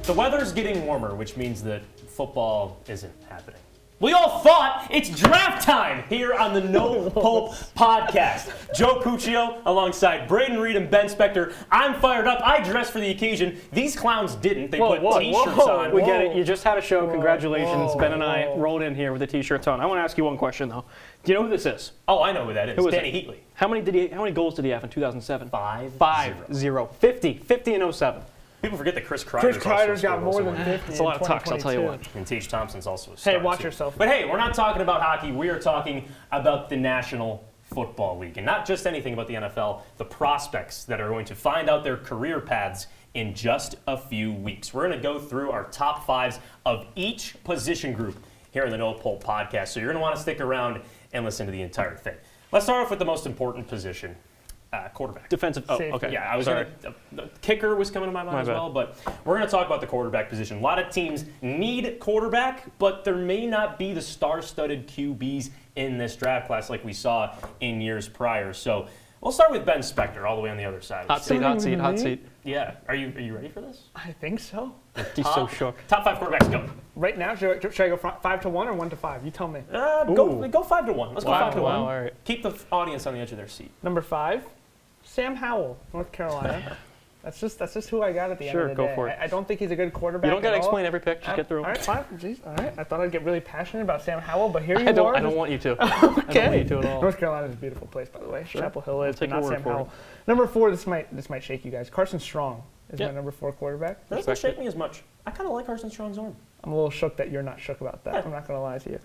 The weather's getting warmer, which means that football isn't happening. We all thought it's draft time here on the No Pulp podcast. Joe Puccio alongside Braden Reed and Ben Spector. I'm fired up. I dressed for the occasion. These clowns didn't. They put T-shirts on. We get it. You just had a show. Congratulations. Ben and I rolled in here with the T-shirts on. I want to ask you one question, though. Do you know who this is? Oh, I know who that is. Who is Danny it? Heatley. How many goals did he have in 2007? 5-0. 50 in 07. People forget that Chris Kreider's got more than 50. It's a lot of tucks, I'll tell you what. And Tage Thompson's also a star. Hey, watch too. yourself. But hey, we're not talking about hockey. We are talking about the National Football League. And not just anything about the NFL, the prospects that are going to find out their career paths in just a few weeks. We're going to go through our top fives of each position group here in the No Pulp podcast. So you're going to want to stick around and listen to the entire thing. Let's start off with the most important position. Quarterback. Defensive. Oh, Safety. okay. Yeah, I was going to. The kicker was coming to my mind as well, but we're going to talk about the quarterback position. A lot of teams need quarterback, but there may not be the star-studded QBs in this draft class like we saw in years prior. So we'll start with Ben Spector, all the way on the other side. Hot seat. Yeah. Are you ready for this? I think so. He's so shook. Top 5 quarterbacks, go. Right now, should I go 5 to 1 or 1 to 5? You tell me. Go 5 to 1. Let's go 5 to 1. Wow, all right. Keep the audience on the edge of their seat. Number 5, Sam Howell, North Carolina. That's just who I got at the end of the day. Sure, go for it. I don't think he's a good quarterback. You don't got to at all. explain every pick. Just get through All them. right, fine. Jeez, all right. I thought I'd get really passionate about Sam Howell, but here you are. I don't want you to. Okay. I don't want you to at all. North Carolina is a beautiful place, by the way. Sure. Chapel Hill is, Take but not your word Sam for it. Howell. Number 4, this might shake you guys. Carson Strong is my number 4 quarterback. That doesn't shake me as much. I kind of like Carson Strong's arm. I'm a little shook that you're not shook about that. I'm not going to lie to you.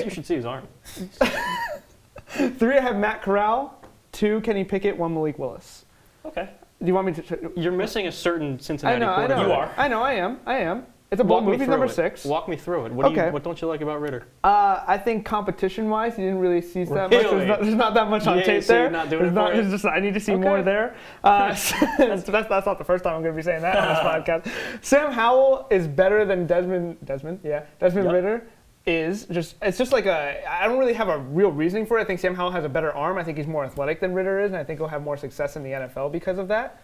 You should see his arm. 3, I have Matt Carrell. 2, Kenny Pickett. 1, Malik Willis. Okay. Do you want me to? You're missing a certain Cincinnati I quarterback. know. You are. I am. It's a bold move. He's number 6. Walk me through it. What don't you like about Ritter? I think competition-wise, he didn't really see that much. Really? There's not that much on tape so there. you're not doing it for It's just, I need to see more there. So that's not the first time I'm going to be saying that on this podcast. Sam Howell is better than Desmond Ritter. It's just like I don't really have a real reasoning for it. I think Sam Howell has a better arm. I think he's more athletic than Ritter is, and I think he'll have more success in the NFL because of that.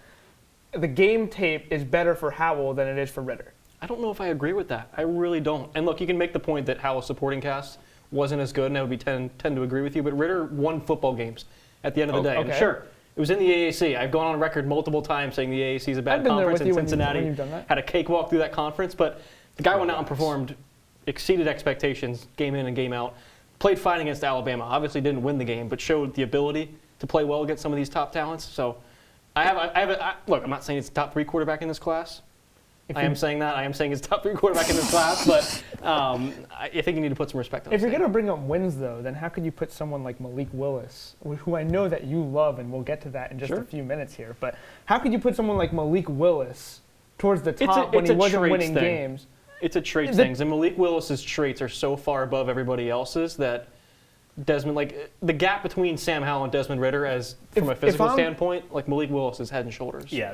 The game tape is better for Howell than it is for Ritter. I don't know if I agree with that. I really don't. And look, you can make the point that Howell's supporting cast wasn't as good, and I would tend to agree with you, but Ritter won football games at the end of the day. Okay. And sure, it was in the AAC. I've gone on record multiple times saying the AAC is a bad conference, and Cincinnati had a cakewalk through that conference, but the guy went out and performed, exceeded expectations, game in and game out, played fine against Alabama. Obviously didn't win the game, but showed the ability to play well against some of these top talents. So look, I'm not saying it's the top 3 quarterback in this class. I am saying it's top 3 quarterback in this class, but I think you need to put some respect on it. If you're going to bring up wins, though, then how could you put someone like Malik Willis, who I know that you love, and we'll get to that in just a few minutes here, but how could you put someone like Malik Willis towards the top when he wasn't winning games? It's a traits thing, and Malik Willis's traits are so far above everybody else's that Desmond, like the gap between Sam Howell and Desmond Ritter, from a physical standpoint, like Malik Willis is head and shoulders. Yeah.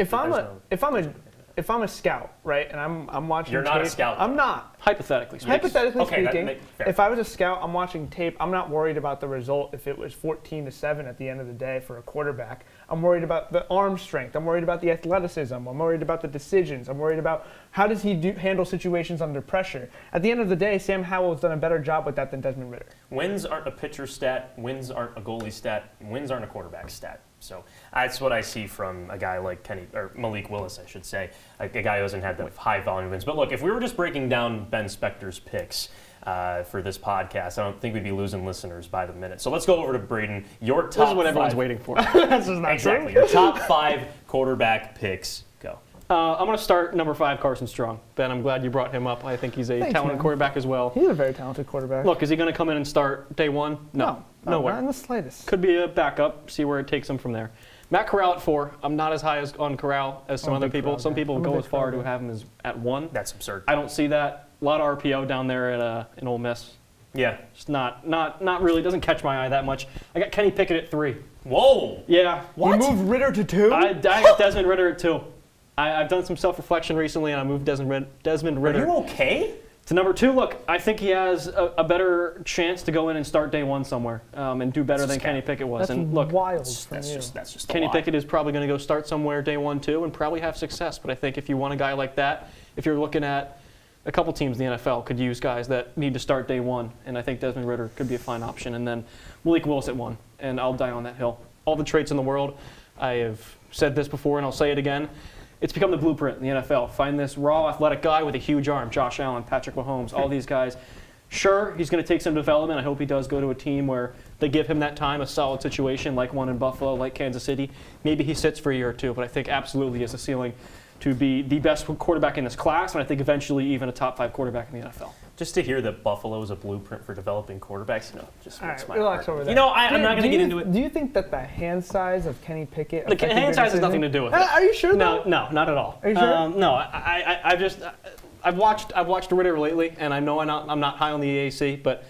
If I'm a scout, right, and I'm watching You're tape, not a scout. I'm not. Hypothetically speaking. Hypothetically Okay, speaking, if I was a scout, I'm watching tape, I'm not worried about the result if it was 14-7 at the end of the day for a quarterback. I'm worried about the arm strength. I'm worried about the athleticism. I'm worried about the decisions. I'm worried about how does he handle situations under pressure. At the end of the day, Sam Howell has done a better job with that than Desmond Ritter. Wins aren't a pitcher stat. Wins aren't a goalie stat. Wins aren't a quarterback stat. So that's what I see from a guy like Malik Willis, I should say, like a guy who hasn't had the high volume wins. But look, if we were just breaking down Ben Spector's picks for this podcast, I don't think we'd be losing listeners by the minute. So let's go over to Braden. Your top This is what 5. everyone's waiting for. That's just not Exactly. true. Your top 5 quarterback picks. Go. I'm going to start number 5, Carson Strong. Ben, I'm glad you brought him up. I think he's a talented quarterback as well. He's a very talented quarterback. Look, is he going to come in and start day 1? No. Nowhere. Not in the slightest. Could be a backup, see where it takes him from there. Matt Carrell at 4. I'm not as high on Carrell as some other people. Some people go as far to have him as at 1. That's absurd. I don't see that. A lot of RPO down there in Ole Miss. Yeah. Just not really, doesn't catch my eye that much. I got Kenny Pickett at 3. Whoa. Yeah. What? You moved Ritter to 2? I got Desmond Ritter at 2. I've done some self-reflection recently, and I moved Desmond Ritter. Are you okay? To number 2, look, I think he has a better chance to go in and start day one somewhere and do better than Kenny Pickett was. That's and look, wild that's just Kenny Pickett is probably going to go start somewhere day 1 too and probably have success. But I think if you want a guy like that, if you're looking at a couple teams in the NFL could use guys that need to start day 1, and I think Desmond Ritter could be a fine option. And then Malik Willis at 1, and I'll die on that hill. All the traits in the world. I have said this before, and I'll say it again. It's become the blueprint in the NFL. Find this raw, athletic guy with a huge arm. Josh Allen, Patrick Mahomes, all these guys. Sure, he's going to take some development. I hope he does go to a team where they give him that time, a solid situation like one in Buffalo, like Kansas City. Maybe he sits for a year or two, but I think absolutely he has a ceiling to be the best quarterback in this class, and I think eventually even a top 5 quarterback in the NFL. Just to hear that Buffalo is a blueprint for developing quarterbacks, just makes my relax heart. over there. I'm not going to get into it. Do you think that the hand size of Kenny Pickett? The hand size has nothing to do with it. Are you sure? No, not at all. Are you sure? No, I've watched Ritter lately, and I know I'm not high on the AAC, but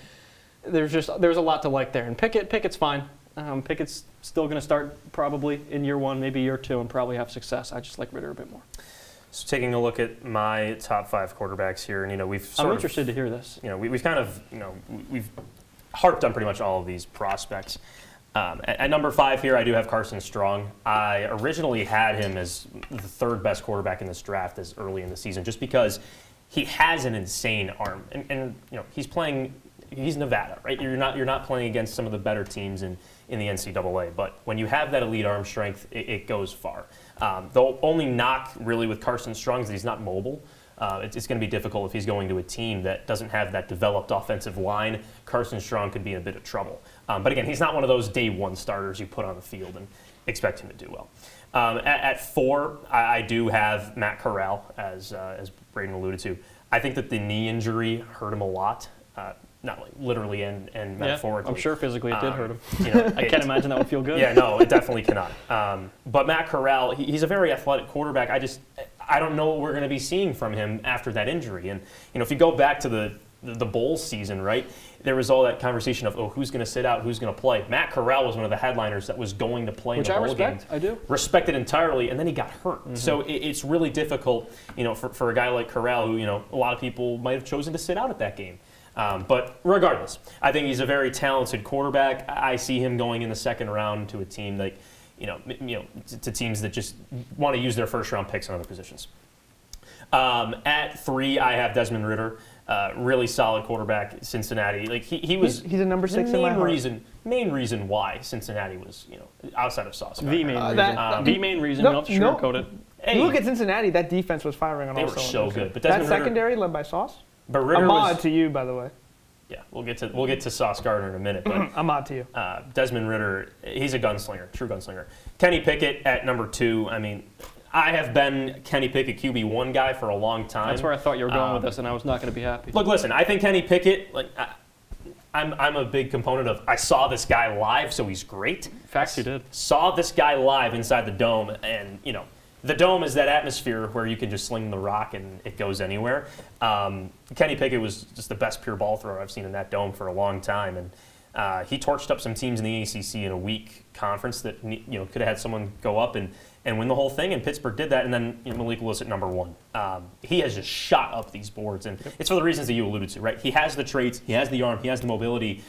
there's a lot to like there. And Pickett's fine. Pickett's still going to start probably in year 1, maybe year 2, and probably have success. I just like Ritter a bit more. So taking a look at my top 5 quarterbacks here, and I'm interested to hear this. We've kind of we've harped on pretty much all of these prospects. At number 5 here, I do have Carson Strong. I originally had him as the 3rd best quarterback in this draft as early in the season, just because he has an insane arm, and he's Nevada, right? You're not playing against some of the better teams in the NCAA, but when you have that elite arm strength, it goes far. The only knock really with Carson Strong is that he's not mobile. It's going to be difficult if he's going to a team that doesn't have that developed offensive line. Carson Strong could be in a bit of trouble. But again, he's not one of those day 1 starters you put on the field and expect him to do well. At 4, I do have Matt Carrell, as Braden alluded to. I think that the knee injury hurt him a lot. Not like literally and metaphorically. I'm sure physically it did hurt him. I can't imagine that would feel good. Yeah, no, it definitely cannot. But Matt Carrell, he's a very athletic quarterback. I don't know what we're going to be seeing from him after that injury. And if you go back to the bowl season, right, there was all that conversation of, who's going to sit out, who's going to play. Matt Carrell was one of the headliners that was going to play in the bowl game. I do. Respected entirely, and then he got hurt. Mm-hmm. So it's really difficult, for a guy like Carrell, who, a lot of people might have chosen to sit out at that game. But regardless, I think he's a very talented quarterback. I see him going in the 2nd round to a team like, to teams that just want to use their 1st-round picks on other positions. At 3, I have Desmond Ritter, really solid quarterback, Cincinnati. Like he's a number 6 in my heart. Main reason why Cincinnati was, outside of Sauce. The main reason. We don't have to sugarcoat it. Hey, you look at Cincinnati. That defense was firing on all cylinders. They were so good. But that secondary led by Sauce. But Ritter Ahmad to you, by the way. Yeah, we'll get to Sauce Gardner in a minute. But Ahmad to you. Desmond Ritter, he's a gunslinger, true gunslinger. Kenny Pickett at number 2. I mean, I have been Kenny Pickett QB1 guy for a long time. That's where I thought you were going with this, and I was not going to be happy. Look, listen, I think Kenny Pickett, I'm a big component of, I saw this guy live, so he's great. Facts, you did. Saw this guy live inside the Dome, and, the Dome is that atmosphere where you can just sling the rock and it goes anywhere. Kenny Pickett was just the best pure ball thrower I've seen in that Dome for a long time, and he torched up some teams in the ACC in a weak conference that could have had someone go up and win the whole thing, and Pittsburgh did that. And then Malik Willis at number 1. He has just shot up these boards, and it's for the reasons that you alluded to, right? He has the traits, he has the arm, he has the mobility.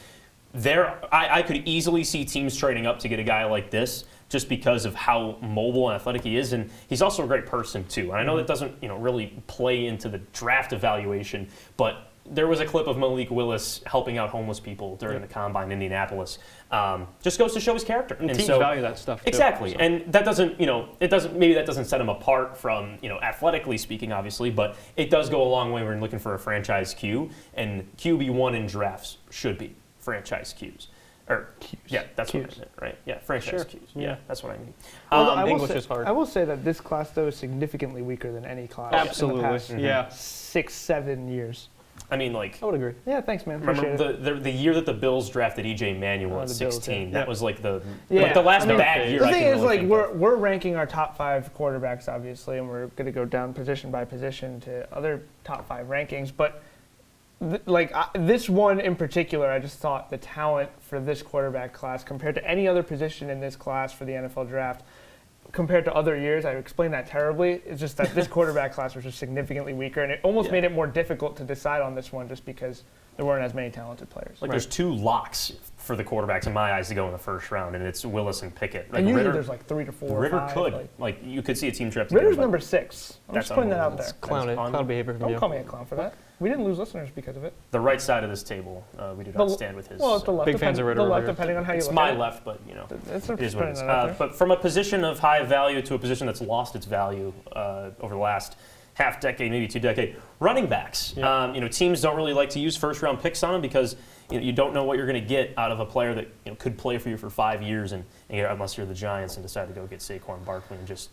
I could easily see teams trading up to get a guy like this, just because of how mobile and athletic he is, and he's also a great person too. And I know that doesn't really play into the draft evaluation, but there was a clip of Malik Willis helping out homeless people during the combine in Indianapolis. Just goes to show his character. And teams value that stuff too. Exactly, so. And that doesn't maybe that doesn't set him apart from athletically speaking, obviously, but it does go a long way when you're looking for a franchise Q, and QB1 in drafts should be franchise Qs. Or Qs. Yeah, that's Qs. what I meant, right? Yeah, franchise Qs. Yeah, that's what I mean. English is hard. I will say that this class, though, is significantly weaker than any class Absolutely. in the past Yeah. 6-7 years. I mean, I would agree. Yeah, thanks, man. Remember the year that the Bills drafted E.J. Manuel at 16? That was like the last bad year. The thing is, we're ranking our top 5 quarterbacks, obviously, and we're going to go down position by position to other top 5 rankings. But this one in particular, I just thought the talent for this quarterback class compared to any other position in this class for the NFL draft, compared to other years. I explained that terribly. It's just that this quarterback class was just significantly weaker, and it almost made it more difficult to decide on this one just because there weren't as many talented players. Like there's 2 locks for the quarterbacks in my eyes to go in the first round, and it's Willis and Pickett. Like and usually there's like 3 to 4 Ritter or 5. could. Like you could see a team trip. Ritter's number 6. I'm That's just putting that out there. Clown behavior from you. Don't call me a clown for that. We didn't lose listeners because of it. The right side of this table, we do not stand with his. Well, it's the left. Big fans of Ritter. The left, depending on how you look at it. It's my left, but it is what it is. But from a position of high value to a position that's lost its value over the last half decade, maybe 2 decades, running backs. Yeah. Teams don't really like to use first-round picks on them because you don't know what you're going to get out of a player that could play for you for 5 years, and unless you're the Giants and decide to go get Saquon Barkley and just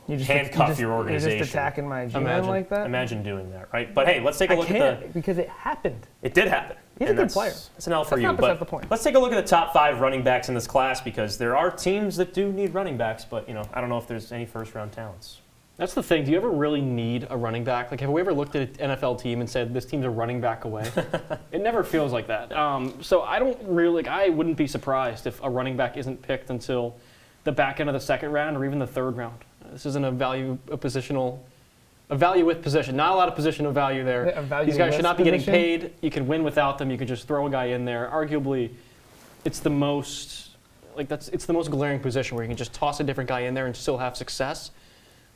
handcuff your organization. You're just attacking my GM like that? Imagine doing that, right? But hey, let's take a look at the... because it happened. It did happen. He's a good player. That's an L for you. That's not the point. Let's take a look at the top 5 running backs in this class because there are teams that do need running backs, but I don't know if there's any first-round talents. That's the thing. Do you ever really need a running back? Like, have we ever looked at an NFL team and said, this team's a running back away? It never feels like that. So I don't really, I wouldn't be surprised if a running back isn't picked until the back end of the second round or even the third round. This isn't a value with position. Not a lot of position of value there. These guys should not be getting paid. You can win without them. You can just throw a guy in there. Arguably, it's the most glaring position where you can just toss a different guy in there and still have success.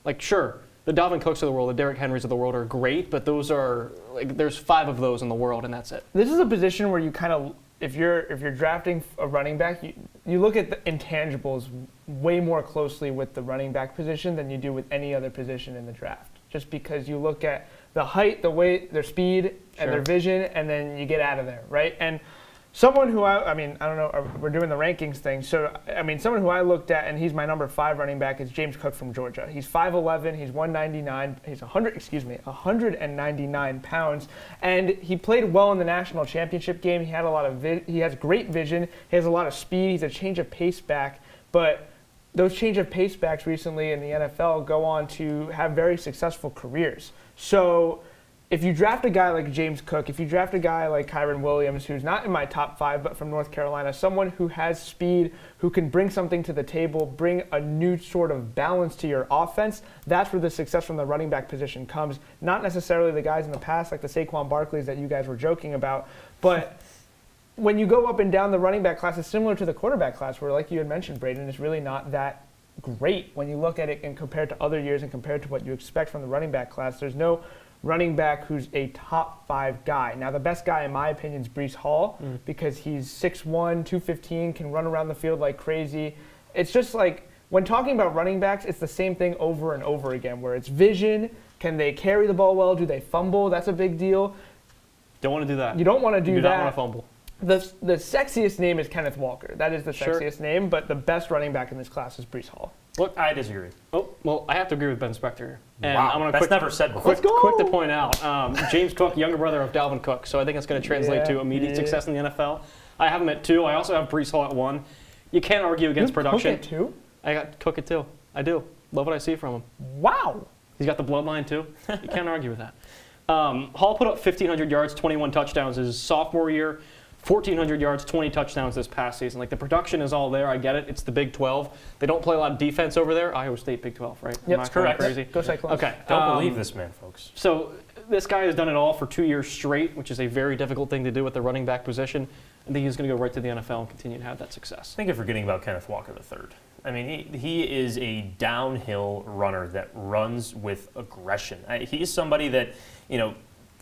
Like, sure, the Dalvin Cooks of the world, the Derrick Henrys of the world are great, but those are, there's 5 of those in the world, and that's it. This is a position where you kind of, if you're drafting a running back, you look at the intangibles way more closely with the running back position than you do with any other position in the draft. Just because you look at the height, the weight, their speed, and their vision, and then you get out of there, right? And someone who I don't know, we're doing the rankings thing. So, someone who I looked at, and he's my number 5 running back, is James Cook from Georgia. He's 5'11", he's 199, he's 199 pounds, and he played well in the national championship game. He had he has great vision, he has a lot of speed, he's a change of pace back, but those change of pace backs recently in the NFL go on to have very successful careers. So, if you draft a guy like James Cook, if you draft a guy like Garrett Wilson, who's not in my top 5, but from North Carolina, someone who has speed, who can bring something to the table, bring a new sort of balance to your offense, that's where the success from the running back position comes. Not necessarily the guys in the past, like the Saquon Barkleys that you guys were joking about, but when you go up and down the running back class, it's similar to the quarterback class, where, like you had mentioned, Braden, it's really not that great when you look at it and compared to other years and compared to what you expect from the running back class. There's no running back who's a top 5 guy. Now, the best guy, in my opinion, is Breece Hall because he's 6'1", 215, can run around the field like crazy. It's just like, when talking about running backs, it's the same thing over and over again, where it's vision. Can they carry the ball well? Do they fumble? That's a big deal. Don't want to do that. You don't want to do that. You do not want to fumble. The sexiest name is Kenneth Walker. That is the sexiest name, but the best running back in this class is Breece Hall. Look, I disagree. Oh, well, I have to agree with Ben Spector. And wow, that's never said before. Quick to point out, James Cook, younger brother of Dalvin Cook, so I think it's going to translate to immediate success in the NFL. I have him at 2. I also have Breece Hall at 1. You can't argue against production. Cook at 2? I got Cook at 2. I do. Love what I see from him. Wow. He's got the bloodline, too. You can't argue with that. Hall put up 1,500 yards, 21 touchdowns his sophomore year. 1,400 yards, 20 touchdowns this past season. Like, the production is all there. I get it. It's the Big 12. They don't play a lot of defense over there. Iowa State, Big 12, right? Yep, that's correct. Crazy. Go Cyclones. Okay. Don't believe this man, folks. So this guy has done it all for 2 years straight, which is a very difficult thing to do with the running back position. I think he's going to go right to the NFL and continue to have that success. I think you're forgetting about Kenneth Walker III. I mean, he is a downhill runner that runs with aggression. He's somebody that,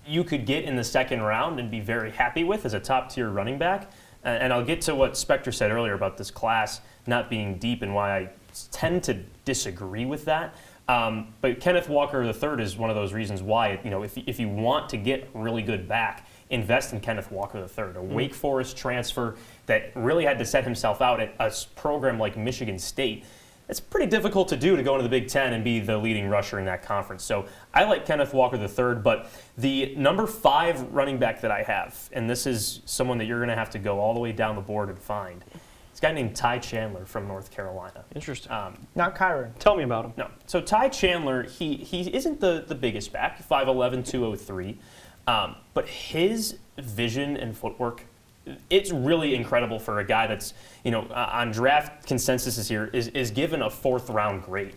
you could get in the second round and be very happy with as a top-tier running back. And I'll get to what Spector said earlier about this class not being deep and why I tend to disagree with that. But Kenneth Walker III is one of those reasons why, if you want to get really good back, invest in Kenneth Walker III, a Wake Forest transfer that really had to set himself out at a program like Michigan State. It's pretty difficult to do to go into the Big Ten and be the leading rusher in that conference. So I like Kenneth Walker III, but the number 5 running back that I have, and this is someone that you're going to have to go all the way down the board and find, it's a guy named Ty Chandler from North Carolina. Interesting. Not Kyron. Tell me about him. No. So Ty Chandler, he isn't the biggest back, 5'11", 203, but his vision and footwork it's really incredible for a guy that's, on draft consensus this year is given a 4th-round grade.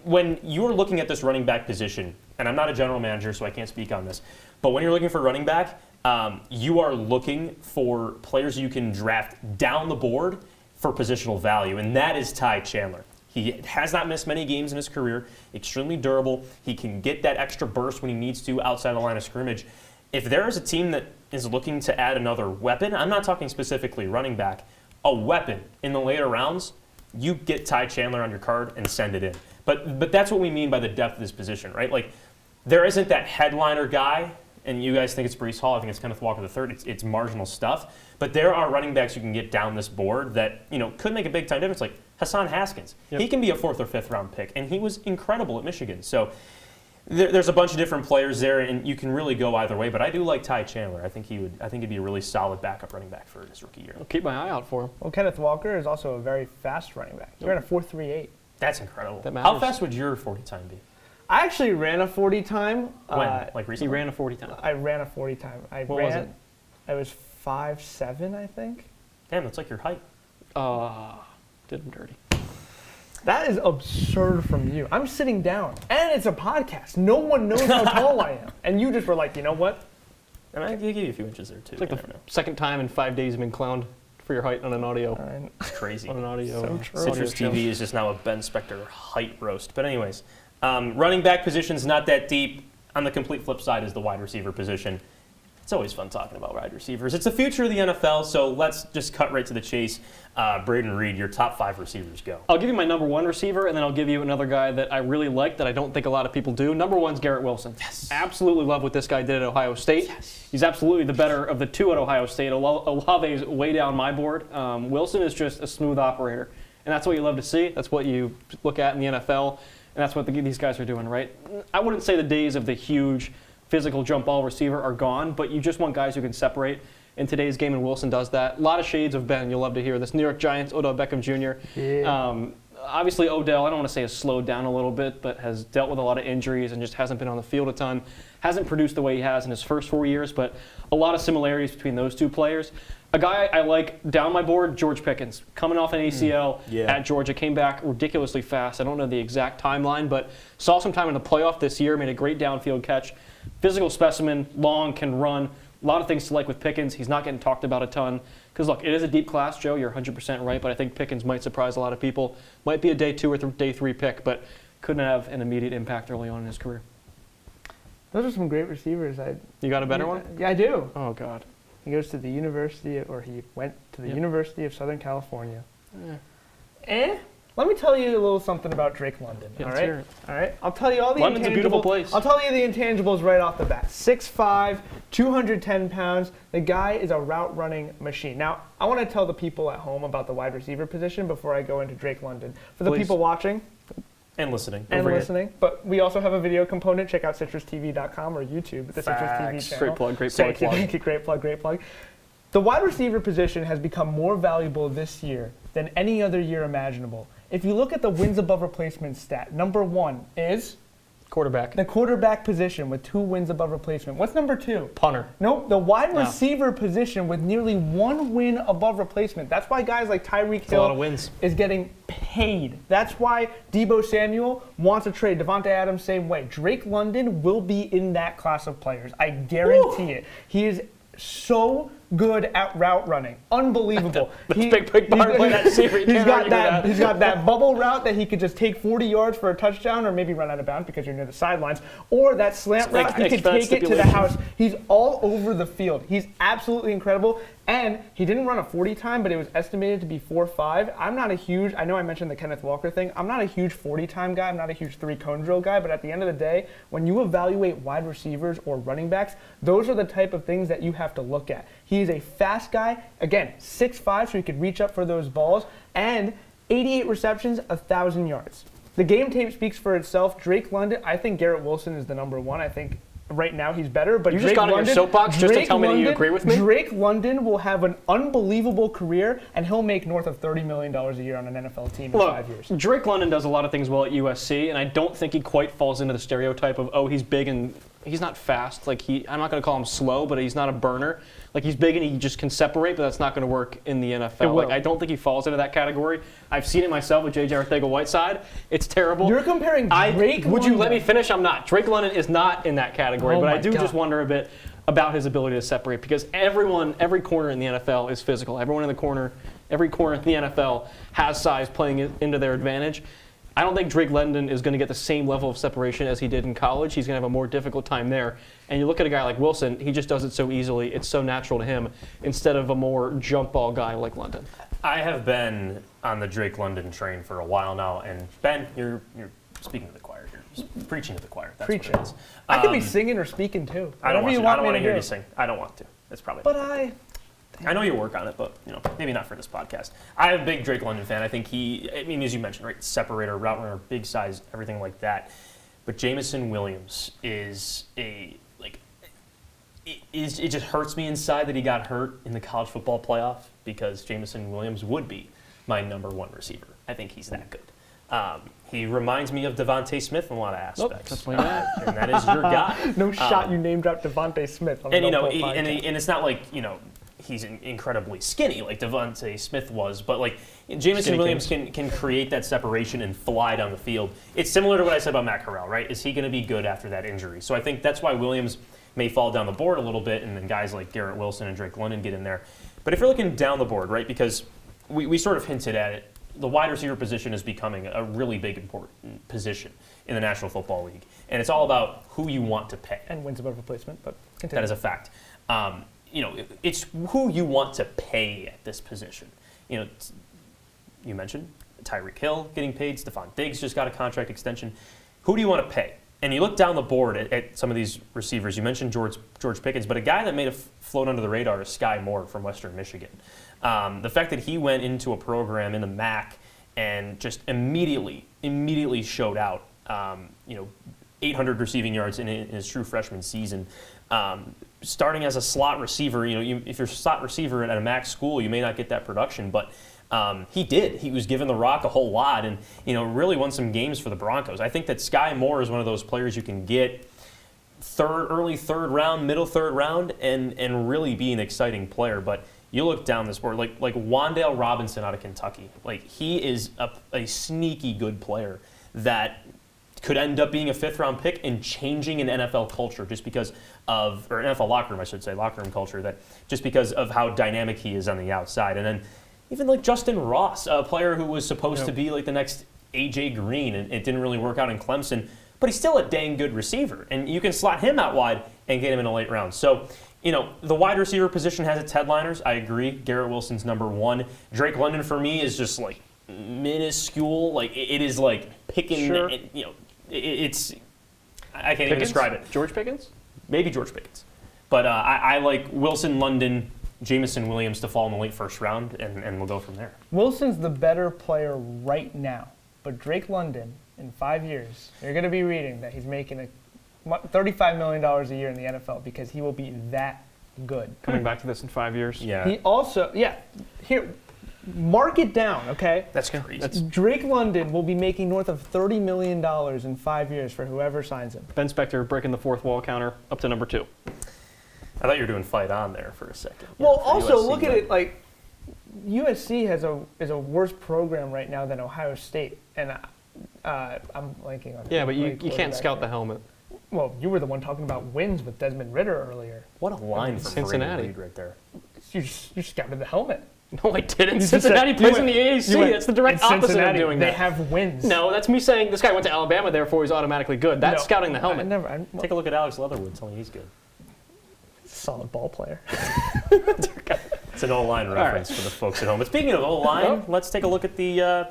When you're looking at this running back position, and I'm not a general manager, so I can't speak on this, but when you're looking for running back, you are looking for players you can draft down the board for positional value, and that is Ty Chandler. He has not missed many games in his career, extremely durable. He can get that extra burst when he needs to outside the line of scrimmage. If there is a team that is looking to add another weapon, I'm not talking specifically running back, a weapon in the later rounds, you get Ty Chandler on your card and send it in. But that's what we mean by the depth of this position, right? Like, there isn't that headliner guy, and you guys think it's Breece Hall, I think it's Kenneth Walker III. It's marginal stuff. But there are running backs you can get down this board that, could make a big-time difference, like Hassan Haskins. Yep. He can be a 4th or 5th-round pick, and he was incredible at Michigan. So there's a bunch of different players there, and you can really go either way. But I do like Ty Chandler. I think he'd be a really solid backup running back for his rookie year. I'll keep my eye out for him. Well, Kenneth Walker is also a very fast running back. He ran a 4.38. That's incredible. That matters. How fast would your 40 time be? I actually ran a 40 time. When? Like recently? He ran a 40 time. I ran a 40 time. What was it? I was 5'7", I think. Damn, that's like your height. Did him dirty. That is absurd from you. I'm sitting down, and it's a podcast. No one knows how tall I am. And you just were like, you know what? And I give you a few inches there, too. It's like the second time in 5 days you've been clowned for your height on an audio. It's crazy. On an audio. So true. Citrus TV is just now a Ben Spector height roast. But anyways, running back position's not that deep. On the complete flip side is the wide receiver position. It's always fun talking about wide receivers. It's the future of the NFL, so let's just cut right to the chase. Braden Reed, your top 5 receivers, go. I'll give you my number 1 receiver, and then I'll give you another guy that I really like that I don't think a lot of people do. Number 1's Garrett Wilson. Yes. Absolutely love what this guy did at Ohio State. Yes. He's absolutely the better of the 2 at Ohio State. Olave's way down my board. Wilson is just a smooth operator, and that's what you love to see. That's what you look at in the NFL, and that's what these guys are doing, right? I wouldn't say the days of the huge physical jump ball receiver are gone, but you just want guys who can separate in today's game, and Wilson does that. A lot of shades of Ben, you'll love to hear this. New York Giants, Odell Beckham Jr. Yeah. Obviously, Odell, I don't want to say has slowed down a little bit, but has dealt with a lot of injuries and just hasn't been on the field a ton. Hasn't produced the way he has in his first 4 years, but a lot of similarities between those 2 players. A guy I like down my board, George Pickens. Coming off an ACL at Georgia, came back ridiculously fast. I don't know the exact timeline, but saw some time in the playoff this year, made a great downfield catch. Physical specimen, long, can run. A lot of things to like with Pickens. He's not getting talked about a ton. Because, look, it is a deep class, Joe. You're 100% right, but I think Pickens might surprise a lot of people. Might be a day 2 or day 3 pick, but couldn't have an immediate impact early on in his career. Those are some great receivers. You got a better one? Yeah, I do. Oh, God. He goes to the University, or he went to the University of Southern California. Let me tell you a little something about Drake London. Yeah, all right, all right. I'll tell you all the London's a beautiful place. I'll tell you the intangibles right off the bat. 6'5", 210 pounds. The guy is a route running machine. Now, I want to tell the people at home about the wide receiver position before I go into Drake London. For the people watching. And listening. But we also have a video component. Check out CitrusTV.com or YouTube, the Citrus TV channel. Great plug. Thank you. Great plug. The wide receiver position has become more valuable this year than any other year imaginable. If you look at the wins above replacement stat, number 1 is quarterback. The quarterback position with 2 wins above replacement. What's number 2? Punter. Nope, the wide receiver position with nearly 1 win above replacement. That's why guys like Tyreek Hill a lot of wins. Is getting paid. That's why Deebo Samuel wants a trade. Devontae Adams, same way. Drake London will be in that class of players. I guarantee it. He is so good at route running. Unbelievable. He's got that bubble route that he could just take 40 yards for a touchdown or maybe run out of bounds because you're near the sidelines. Or that slant route, he could take it to the house. He's all over the field. He's absolutely incredible. And he didn't run a 40 time, but it was estimated to be 4.5. I'm not a huge, I know I mentioned the Kenneth Walker thing. I'm not a huge 40 time guy. I'm not a huge 3-cone drill guy. But at the end of the day, when you evaluate wide receivers or running backs, those are the type of things that you have to look at. He's a fast guy. Again, 6'5", so he could reach up for those balls. And 88 receptions, 1,000 yards. The game tape speaks for itself. Drake London, I think Garrett Wilson is the number 1. I think right now he's better, but you just got on your soapbox just to tell me that you agree with me? Drake London will have an unbelievable career, and he'll make north of $30 million a year on an NFL team in 5 years. Drake London does a lot of things well at USC, and I don't think he quite falls into the stereotype of, oh, he's big and he's not fast. Like I'm not going to call him slow, but he's not a burner. Like he's big and he just can separate, but that's not going to work in the NFL. Like I don't think he falls into that category. I've seen it myself with J.J. Arcega-Whiteside. It's terrible. You're comparing Drake Would you let me finish? I'm not. Drake London is not in that category, but I do just wonder a bit about his ability to separate because every corner in the NFL is physical. Every corner in the NFL has size playing into their advantage. I don't think Drake London is going to get the same level of separation as he did in college. He's going to have a more difficult time there. And you look at a guy like Wilson, he just does it so easily. It's so natural to him instead of a more jump ball guy like London. I have been on the Drake London train for a while now. And Ben, you're speaking to the choir. You're preaching to the choir. That's what it is. I could be singing or speaking too. I don't want to. I don't want to hear you sing. I don't want to. It's probably. But I know you work on it, but maybe not for this podcast. I'm a big Drake London fan. I think as you mentioned, right, separator, route runner, big size, everything like that. But Jameson Williams is it just hurts me inside that he got hurt in the college football playoff because Jameson Williams would be my number one receiver. I think he's that good. He reminds me of Devontae Smith in a lot of aspects. That's my guy. And that is your guy. No shot you named out Devontae Smith. On and it's not like he's incredibly skinny like Devontae Smith was, but like Jameson Williams can create that separation and fly down the field. It's similar to what I said about Matt Carrell, right? Is he going to be good after that injury? So I think that's why Williams may fall down the board a little bit, and then guys like Garrett Wilson and Drake London get in there. But if you're looking down the board, right, because we sort of hinted at it, the wide receiver position is becoming a really big, important position in the National Football League. And it's all about who you want to pay. And wins above replacement, but continue. That is a fact. It's who you want to pay at this position. You mentioned Tyreek Hill getting paid. Stephon Diggs just got a contract extension. Who do you want to pay? And you look down the board at some of these receivers. You mentioned George Pickens, but a guy that made a float under the radar is Sky Moore from Western Michigan. The fact that he went into a program in the MAC and just immediately showed out, 800 receiving yards in his true freshman season. Starting as a slot receiver, if you're a slot receiver at a MAC school, you may not get that production, but he did. He was given the rock a whole lot and, really won some games for the Broncos. I think that Sky Moore is one of those players you can get early third round, middle third round, and really be an exciting player. But you look down this board, like Wan'Dale Robinson out of Kentucky. Like, he is a sneaky good player that could end up being a fifth-round pick and changing an NFL culture or NFL locker room, I should say, locker room culture, that just because of how dynamic he is on the outside. And then even like Justin Ross, a player who was supposed to be like the next A.J. Green, and it didn't really work out in Clemson, but he's still a dang good receiver. And you can slot him out wide and get him in a late round. So, the wide receiver position has its headliners. I agree. Garrett Wilson's number one. Drake London, for me, is just like minuscule. Like, it is like picking, sure. It's I can't even describe it. George Pickens? Maybe George Pickens. But I like Wilson, London, Jameson Williams to fall in the late first round, and we'll go from there. Wilson's the better player right now. But Drake London, in 5 years, you're going to be reading that he's making $35 million a year in the NFL because he will be that good. Coming back to this in 5 years. Yeah. He also, here, mark it down, okay? That's crazy. Drake London will be making north of $30 million in 5 years for whoever signs him. Ben Spector breaking the fourth wall counter up to number 2. I thought you were doing fight on there for a second. Well, also USC, look at it like USC is a worse program right now than Ohio State, and I'm blanking on. Yeah, but you can't scout the helmet. Well, you were the one talking about wins with Desmond Ritter earlier. What a line from Cincinnati Braden right there. You scouted the helmet. No, I didn't. Cincinnati plays in the AAC. That's the direct opposite of doing that. They have wins. No, that's me saying this guy went to Alabama, therefore he's automatically good. That's scouting the helmet. Take a look at Alex Leatherwood. Tell me he's good. Solid ball player. It's an O-line reference for the folks at home. But speaking of O-line, let's take a look at the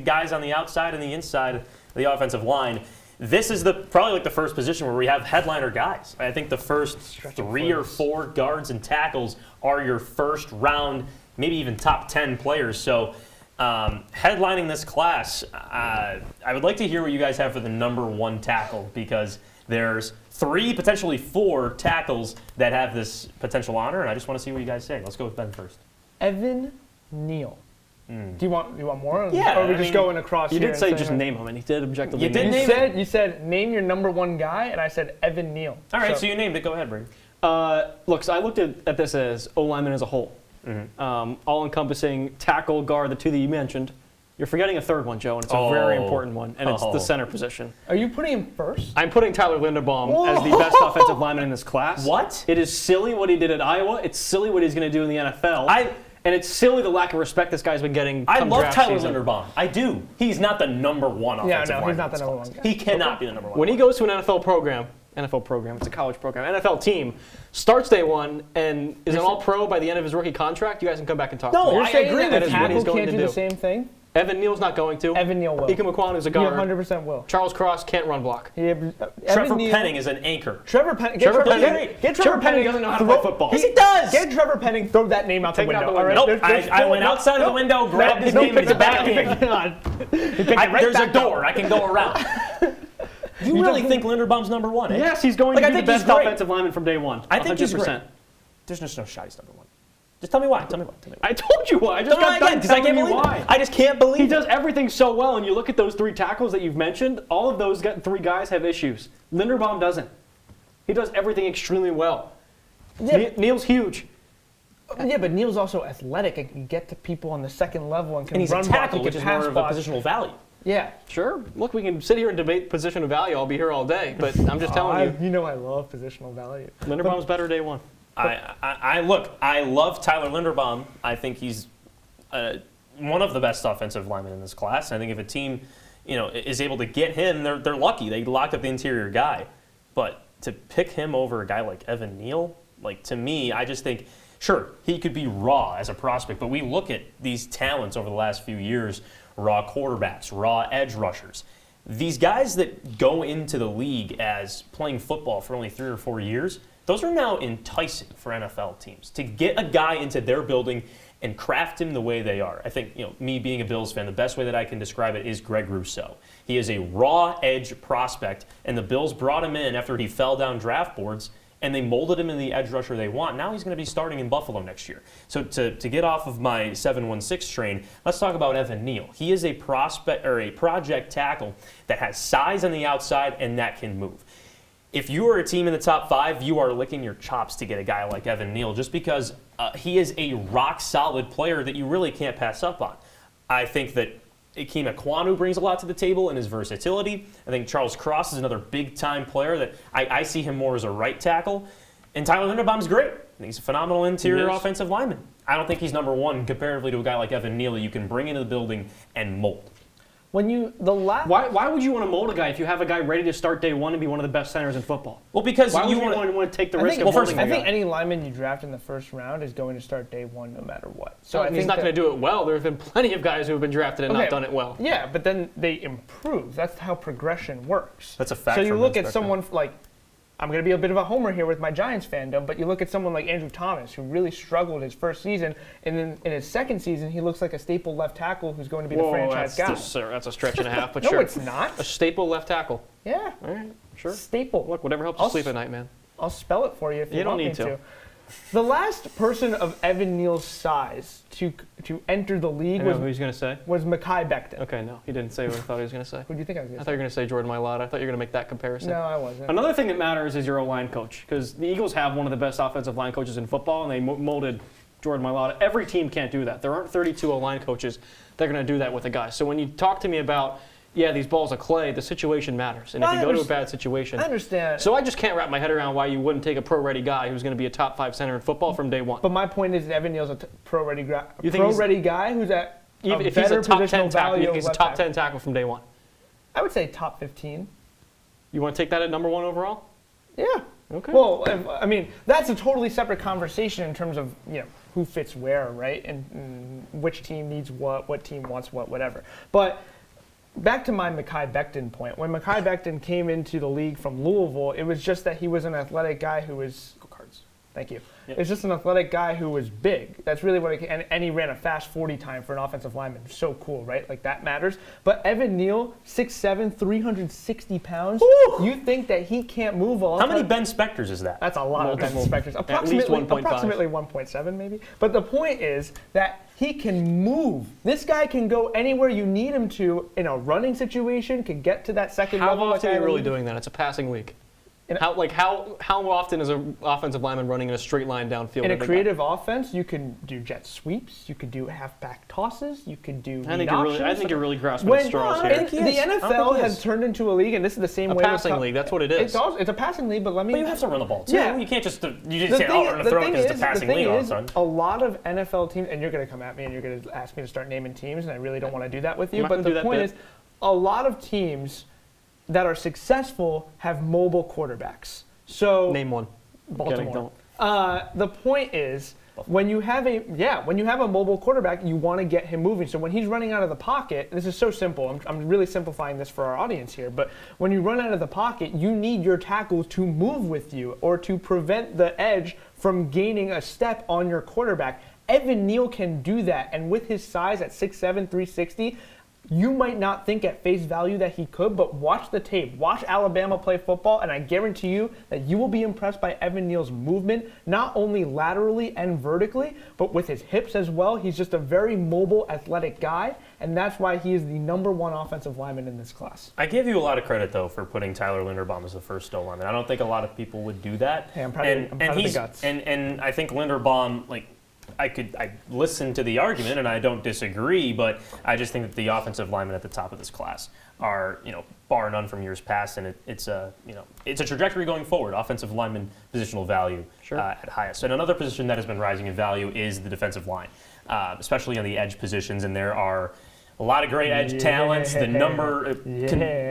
guys on the outside and the inside of the offensive line. This is probably the first position where we have headliner guys. I think the first 3 or 4 guards and tackles are your first round, maybe even top 10 players. So headlining this class, I would like to hear what you guys have for the number 1 tackle, because there's 3, potentially 4 tackles that have this potential honor, and I just want to see what you guys say. Let's go with Ben first. Evan Neal. Do you want more? Yeah. Or are we just going across? You here did say and just saying, name him, and he did objectively. You did name name You said name your number one guy, and I said Evan Neal. All right, so you named it. Go ahead, Braden. Look, so I looked at this as O-lineman as a whole. All-encompassing tackle, guard, the two that you mentioned. You're forgetting a third one, Joe, and it's a very important one, and it's the center position. Are you putting him first? I'm putting Tyler Linderbaum as the best offensive lineman in this class. What? It is silly what he did at Iowa. It's silly what he's going to do in the NFL. And it's silly the lack of respect this guy's been getting. I love Tyler season. Linderbaum. I do. He's not the number one offensive lineman. He's not the number one guy. He cannot be the number one. When he goes to an NFL program, it's a college program, NFL team, starts day one and is an all-pro by the end of his rookie contract, you guys can come back and talk to me. You're saying agree that that a is what tackle he's going can't to do do. the same thing? Evan Neal's not going to. Evan Neal will. Ika McQuan is a He guard. 100% will. Charles Cross can't run block. Trevor Penning is an anchor. Trevor Penning. Get Trevor Penning doesn't know how to play football. Yes, he does. Get Trevor Penning. Throw that name out the window. All right? Nope. I went outside of the window, grabbed his name, and he's back in. There's a door. I can go around. You really think Linderbaum's number one? Eh? Yes, he's going to be the best he's great. offensive lineman from day one. I think 100%. he's great. There's just no shot he's number one. Just tell me why. I told you why. I just got done telling you why. I just can't believe He does everything so well, and you look at those three tackles that you've mentioned, all of those three guys have issues. Linderbaum doesn't. He does everything extremely well. Yeah. Neal's huge. Yeah, but Neal's also athletic and can get to people on the second level and can And he's run a tackle, block, which is more of a positional value. Yeah. Sure. Look, we can sit here and debate position of value. I'll be here all day, but I'm just telling you. You know I love positional value. Linderbaum's better day one. I love Tyler Linderbaum. I think he's one of the best offensive linemen in this class. I think if a team, is able to get him, they're lucky. They locked up the interior guy. But to pick him over a guy like Evan Neal, to me, I just think, sure, he could be raw as a prospect, but we look at these talents over the last few years, raw quarterbacks, raw edge rushers. These guys that go into the league as playing football for only 3 or 4 years, those are now enticing for NFL teams. To get a guy into their building and craft him the way they are. I think, me being a Bills fan, the best way that I can describe it is Greg Rousseau. He is a raw edge prospect, and the Bills brought him in after he fell down draft boards, and they molded him in the edge rusher they want. Now he's going to be starting in Buffalo next year. So to get off of my 716 train, let's talk about Evan Neal. He is a prospect or a project tackle that has size on the outside and that can move. If you are a team in the top 5, you are licking your chops to get a guy like Evan Neal just because he is a rock-solid player that you really can't pass up on. I think that Ikem Ekwonu brings a lot to the table in his versatility. I think Charles Cross is another big-time player that I see him more as a right tackle. And Tyler Linderbaum's great. I think he's a phenomenal interior offensive lineman. I don't think he's number one comparatively to a guy like Evan Neal that you can bring into the building and mold. Why would you want to mold a guy if you have a guy ready to start day one and be one of the best centers in football? Well, because why would you want to take the risk of molding a guy? I think any lineman you draft in the first round is going to start day one no matter what. So he's not going to do it well. There have been plenty of guys who have been drafted and not done it well. Yeah, but then they improve. That's how progression works. That's a fact. So you look at someone like, I'm going to be a bit of a homer here with my Giants fandom, but you look at someone like Andrew Thomas, who really struggled his first season, and then in his second season, he looks like a staple left tackle who's going to be the franchise guy. That's a stretch and a half, but no, sure. No, it's not. A staple left tackle. Yeah. All right, sure. Staple. Look, whatever helps you sleep at night, man. I'll spell it for you if you want me to. You don't need to. The last person of Evan Neal's size to enter the league was Mekhi Becton. Okay, no, he didn't say what I thought he was going to say. Who do you think I was going to say? I thought you were going to say Jordan Mailata. I thought you were going to make that comparison. No, I wasn't. Another thing that matters is your O-line coach, because the Eagles have one of the best offensive line coaches in football, and they molded Jordan Mailata. Every team can't do that. There aren't 32 O-line coaches that are going to do that with a guy. So when you talk to me about, these balls of clay, the situation matters. And if you go to a bad situation. I understand. So I just can't wrap my head around why you wouldn't take a pro-ready guy who's going to be a top 5 center in football from day one. But my point is that Evan Neal's a pro-ready guy who's at if he's a top 10 tackle, you think he's a top 10 tackle from day one? I would say top 15. You want to take that at number 1 overall? Yeah. Okay. Well, I mean, that's a totally separate conversation in terms of, who fits where, right? And which team needs what team wants what, whatever. But back to my Mekhi Becton point. When Mekhi Becton came into the league from Louisville, it was just that he was an athletic guy who was Thank you. Yep. It's just an athletic guy who was big. That's really what and he ran a fast 40 time for an offensive lineman. So cool, right? Like that matters. But Evan Neal, 6'7", 360 pounds. Woo! You think that he can't move all? How many Ben Spectors is that? That's a lot of Ben Spectors. At least 1.5. Approximately 1.7 maybe. But the point is that he can move. This guy can go anywhere you need him to in a running situation, can get to that second level. How often are you really doing that? It's a passing league. How often is an offensive lineman running in a straight line downfield? In a creative offense, you can do jet sweeps, you could do halfback tosses, you could do I think you're really grasping at straws here. The NFL has turned into a league, and this is the same way. A passing league, that's what it is. It's a passing league, but But you have to run the ball too. Yeah. You can't just say, "Oh, we're going to throw it because it's a passing league all of a sudden." A lot of NFL teams, and you're going to come at me and you're going to ask me to start naming teams, and I really don't want to do that with you. But the point is, a lot of teams that are successful have mobile quarterbacks. So name one. Baltimore. The point is, when you have a mobile quarterback, you want to get him moving. So when he's running out of the pocket, this is so simple. I'm really simplifying this for our audience here. But when you run out of the pocket, you need your tackles to move with you or to prevent the edge from gaining a step on your quarterback. Evan Neal can do that, and with his size at 6'7", 360. You might not think at face value that he could, but watch the tape. Watch Alabama play football, and I guarantee you that you will be impressed by Evan Neal's movement, not only laterally and vertically, but with his hips as well. He's just a very mobile, athletic guy, and that's why he is the #1 offensive lineman in this class. I give you a lot of credit, though, for putting Tyler Linderbaum as the first O-lineman. I don't think a lot of people would do that. Hey, I'm proud of the guts. And I think Linderbaum, I listen to the argument and I don't disagree, but I just think that the offensive linemen at the top of this class are, bar none from years past, and it's a trajectory going forward. Offensive lineman positional value at highest. And another position that has been rising in value is the defensive line, especially on the edge positions, and there are a lot of great edge talents. The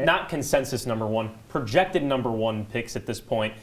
not consensus #1, projected #1 picks at this point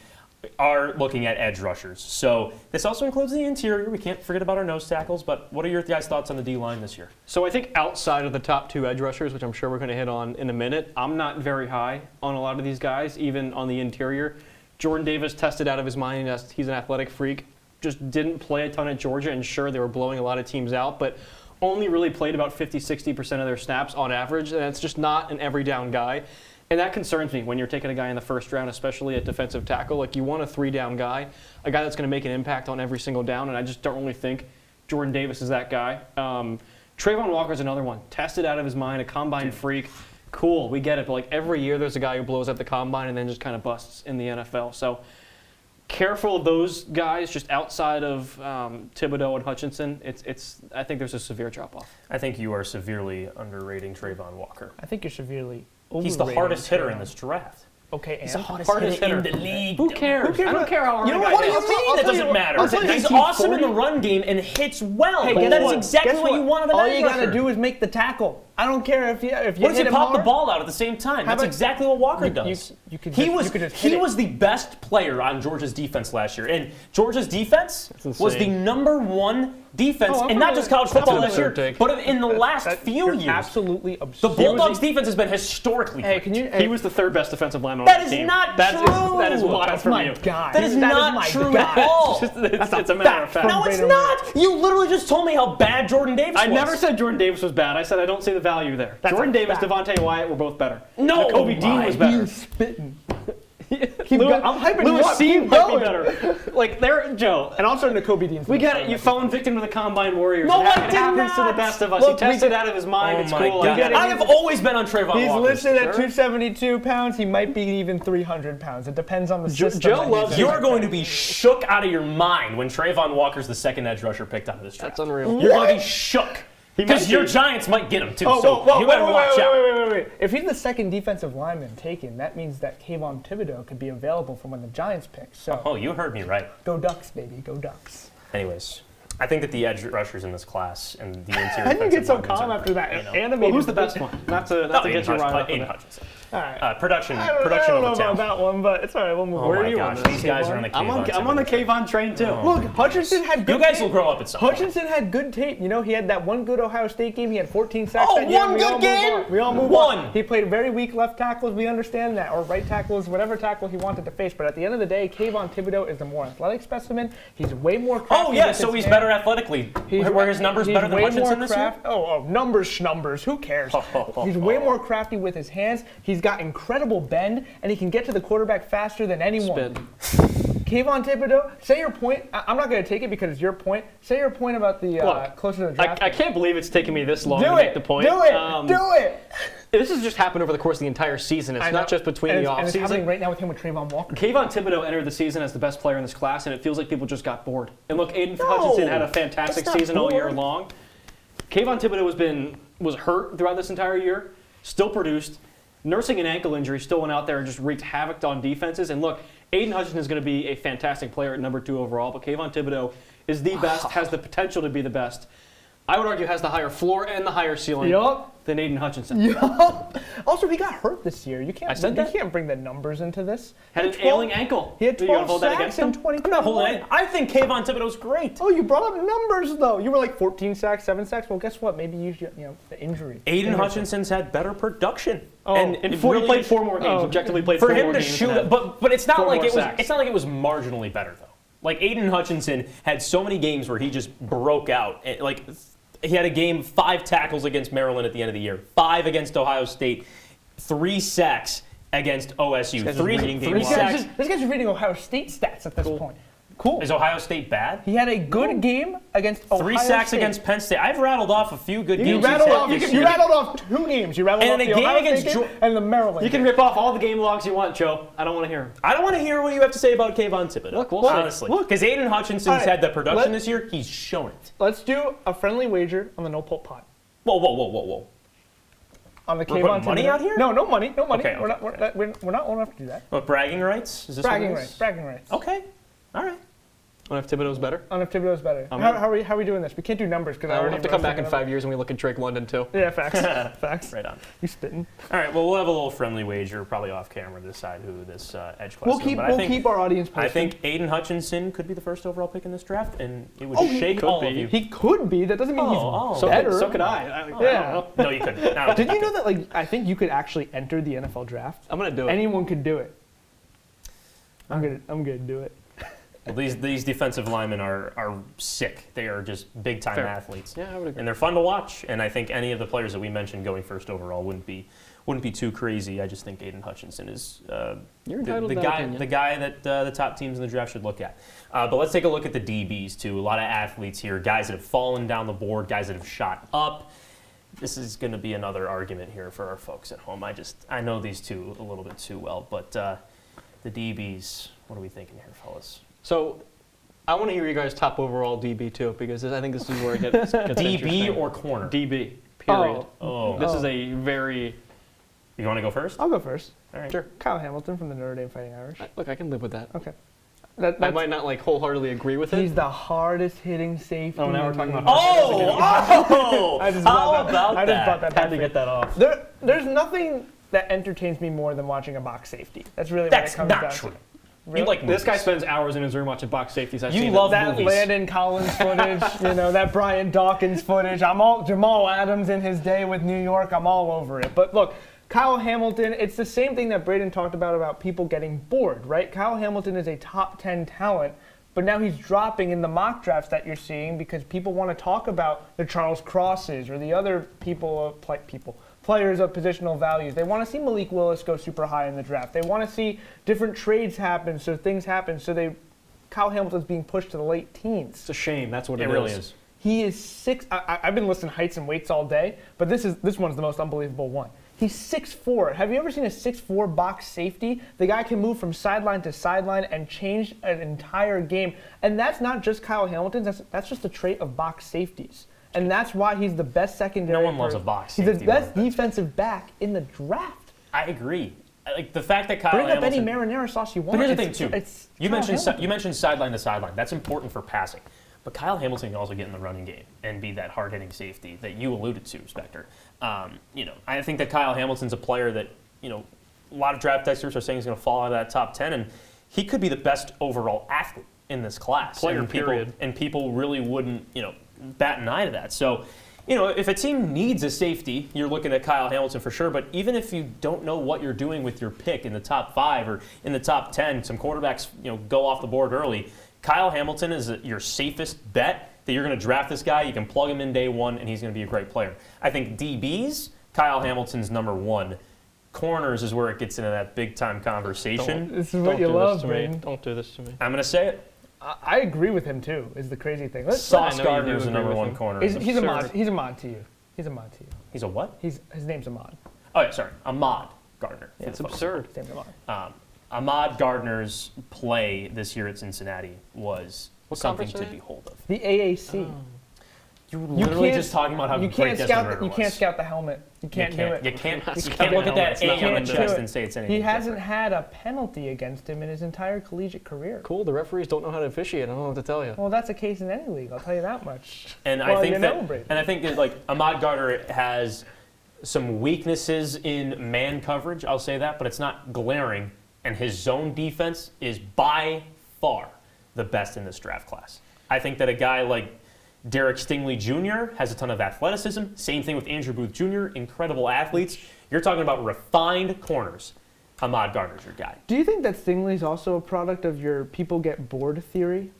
are looking at edge rushers. So this also includes the interior. We can't forget about our nose tackles, but what are your guys' thoughts on the D-line this year? So I think outside of the top 2 edge rushers, which I'm sure we're going to hit on in a minute, I'm not very high on a lot of these guys, even on the interior. Jordan Davis tested out of his mind. He's an athletic freak. Just didn't play a ton at Georgia, and sure, they were blowing a lot of teams out, but only really played about 50-60% of their snaps on average, and that's just not an every down guy. And that concerns me when you're taking a guy in the first round, especially at defensive tackle. Like, you want a 3-down guy, a guy that's going to make an impact on every single down, and I just don't really think Jordan Davis is that guy. Trayvon Walker's another one. Tested out of his mind, a combine freak. Cool, we get it, but every year there's a guy who blows up the combine and then just kind of busts in the NFL. So careful of those guys just outside of Thibodeau and Hutchinson. I think there's a severe drop-off. I think you are severely underrating Trayvon Walker. I think you're severely He's the hardest hitter in this draft. Okay, he's the hardest hitter in the league. Who cares? I don't care how hard What do you mean that doesn't matter? He's awesome in the run game and hits well. That is exactly what you want of an edge rusher. All you got to do is make the tackle. I don't care if you what does he pop the ball out at the same time? That's exactly what Walker does. He was the best player on Georgia's defense last year, and Georgia's defense was the #1 defense, and not just college football this year, but in the last few years. Absolutely absurd. The Bulldogs' defense has been historically great. He was the 3rd best defensive lineman on the team. That is not true. That is wild from you. That is not true at all. It's a matter of fact. No, it's not. You literally just told me how bad Jordan Davis was. I never said Jordan Davis was bad. I said I don't see the value there. Jordan Davis, Devontae Wyatt were both better. No, Kobe Dean was better. You're spitting. I'm hyping Lewis Cine might be better. Joe. And also Kobe Dean's. We get it. You phone victim to the Combine Warriors. No, it happens to the best of us. He tested out of his mind. It's cool. I have always been on Trayvon Walker. He's listed at 272 pounds. He might be even 300 pounds. It depends on the system. Joe loves. You're going to be shook out of your mind when Trayvon Walker's the 2nd edge rusher picked out of this draft. That's unreal. You're going to be shook. Because your Giants might get him, too, you better watch out. Wait. If he's the 2nd defensive lineman taken, that means that Kayvon Thibodeau could be available from when the Giants pick. So, you heard me right. Go Ducks, baby. Go Ducks. Anyways, I think that the edge rushers in this class and the interior How do you get so calm after that? Who's the best one? Not to get you riled up. Aiden Hutchinson. All right. Production I of don't the know town. about that one, but it's all right. We'll move on. Oh Where my are you on gosh, this? these guys are on the I'm Kayvon on the train. Kayvon train too. Look, Hutchinson had good You guys tape. will grow up at some point. Hutchinson had good tape. You know, he had that one good Ohio State game. He had 14 sacks Oh, that year. one We good all game? move on. We all move One. on. He played very weak left tackles. We understand that. Or right tackles, whatever tackle he wanted to face. But at the end of the day, Kayvon Thibodeau is the more athletic specimen. He's way more crafty. Oh, yeah, with so his he's hand. better athletically. Were his numbers He's better than way Hutchinson more this year? Numbers. Who cares? He's way more crafty with his hands. He's got incredible bend, and he can get to the quarterback faster than anyone. Kayvon Thibodeau, say your point. I'm not going to take it because it's your point. Say your point about the closer to the draft. I can't believe it's taken me this long do to it. make the point. Do it. This has just happened over the course of the entire season. It's not just between the And it's happening offseason. right now with him with Trayvon Walker. Kayvon Thibodeau entered the season as the best player in this class, and it feels like people just got bored. And look, Aiden Hutchinson had a fantastic season all year long. Kayvon Thibodeau was hurt throughout this entire year, still produced, nursing an ankle injury, still went out there and just wreaked havoc on defenses. And look, Aiden Hutchinson is going to be a fantastic player at number 2 overall, but Kayvon Thibodeau is the best, has the potential to be the best. I would argue has the higher floor and the higher ceiling than Aiden Hutchinson. Also, he got hurt this year. You can't bring the numbers into this. Had an ailing ankle. He had 12 sacks in 2021. I'm not holding it. I think Kayvon Thibodeau's great. Oh, you brought up numbers, though. You were like 14 sacks, 7 sacks. Well, guess what? Maybe you the injury. Aiden Hutchinson's had better production. And he played 4 more games. Objectively played 4 more games. For him to shoot, but it's not like sacks. it was marginally better though. Like Aiden Hutchinson had so many games where he just broke out. Like he had a game 5 tackles against Maryland at the end of the year, 5 against Ohio State, 3 sacks against OSU. Three sacks. This guy's reading Ohio State stats at this point. Cool. Is Ohio State bad? He had a good game against Ohio 3 sacks State. against Penn State. I've rattled off a few good games. You rattled off 2 games. You rattled off the Ohio State game and the Maryland You can rip off all the game logs you want, Joe. I don't want to hear them. I don't want to hear what you have to say about Kayvon Thibodeau. Look, we'll see. Honestly. Because Aiden Hutchinson's had the production this year. He's shown it. Let's do a friendly wager on the No Pulp Pod. Whoa. On the We're putting money out here? No money. Okay, We're not old enough to do that. What, bragging rights? Is this Bragging what it is? rights. Okay. All right. What if Thibodeau's better? On if Thibodeau's better. How are we doing this? We can't do numbers because I We'll already have to come back in 5 years and we look at Drake London too. Yeah, facts. Right on. You spitting. All right, well, we'll have a little friendly wager, probably off camera, to decide who this edge class We'll is. keep But I think, keep our audience posted. I think Aiden Hutchinson could be the first overall pick in this draft, and it would shake all of you. He could be. That doesn't mean he's better. So could I. Yeah. No, you couldn't. No, Did you know that? I think you could actually enter the NFL draft. I'm gonna do it. Anyone could do it. I'm gonna do it. Well, these defensive linemen are sick. They are just big time athletes. Yeah, I would agree. And they're fun to watch. And I think any of the players that we mentioned going first overall wouldn't be too crazy. I just think Aiden Hutchinson is the guy that the top teams in the draft should look at. But let's take a look at the DBs too. A lot of athletes here, guys that have fallen down the board, guys that have shot up. This is going to be another argument here for our folks at home. I know these two a little bit too well, but the DBs. What are we thinking here, fellas? So, I want to hear you guys' top overall DB too, because I think this is where it gets DB or corner? DB. Period. This is a very. You want to go first? I'll go first. All right. Sure. Kyle Hamilton from the Notre Dame Fighting Irish. Look, I can live with that. Okay. I might not wholeheartedly agree with it. He's the hardest hitting safety. Oh, now we're talking about. I just brought that. Had to get that off. There's nothing that entertains me more than watching a box safety. That's really what it comes down to. Really? You like this guy spends hours in his room watching box safeties. You love that movies. Landon Collins footage, that Brian Dawkins footage. I'm all Jamal Adams in his day with New York. I'm all over it. But look, Kyle Hamilton, it's the same thing that Braden talked about people getting bored, right? Kyle Hamilton is a top 10 talent, but now he's dropping in the mock drafts that you're seeing because people want to talk about the Charles Crosses or the other players of positional values. They want to see Malik Willis go super high in the draft. They want to see different trades happen, so things happen. So Kyle Hamilton's being pushed to the late teens. It's a shame. That's what it really is. He is 6. I've been listing heights and weights all day, but this one's the most unbelievable one. He's 6'4". Have you ever seen a 6'4" box safety? The guy can move from sideline to sideline and change an entire game. And that's not just Kyle Hamilton. That's just a trait of box safeties. And that's why he's the best secondary. No one loves a box safety. He's the best defensive back in the draft. I agree. Like the fact that Kyle Bring up Hamilton. any marinara sauce you want. But here's the thing too. You Hamilton. mentioned sideline to sideline. That's important for passing. But Kyle Hamilton can also get in the running game and be that hard-hitting safety that you alluded to, Spector. I think that Kyle Hamilton's a player that, a lot of draft testers are saying he's going to fall out of that top 10, and he could be the best overall athlete in this class. Player, and period. And people really wouldn't, bat an eye to that. So, if a team needs a safety, you're looking at Kyle Hamilton for sure. But even if you don't know what you're doing with your pick in the top 5 or in the top 10, some quarterbacks, go off the board early. Kyle Hamilton is your safest bet that you're going to draft this guy. You can plug him in day one, and he's going to be a great player. I think DBs, Kyle Hamilton's number 1. Corners is where it gets into that big-time conversation. This is what you love, Braden. Don't do this to me. I'm going to say it. I agree with him, too, is the crazy thing. Sauce Gardner's the number 1 corner. He's a mod. He's a mod to you. He's a mod to you. He's a what? His name's Ahmad. Oh, yeah, sorry. Ahmad Gardner. Yeah, it's absurd. His name's Ahmad. Ahmad Gardner's play this year at Cincinnati was something to conference behold of. The AAC. You were literally just talking about how you great can't Desmond River You was. can't scout the helmet. You can't do it. You can't You look at that can't A on the do chest it. and say it's anything He hasn't different. had a penalty against him in his entire collegiate career. Cool. The referees don't know how to officiate. I don't know what to tell you. Well, that's a case in any league. I'll tell you that much. And Well, I think Braden. that Ahmad Gardner has some weaknesses in man coverage. I'll say that, but it's not glaring. And his zone defense is by far the best in this draft class. I think that a guy like Derek Stingley Jr. has a ton of athleticism. Same thing with Andrew Booth Jr. Incredible athletes. You're talking about refined corners. Ahmad Gardner's your guy. Do you think that Stingley's also a product of your people get bored theory?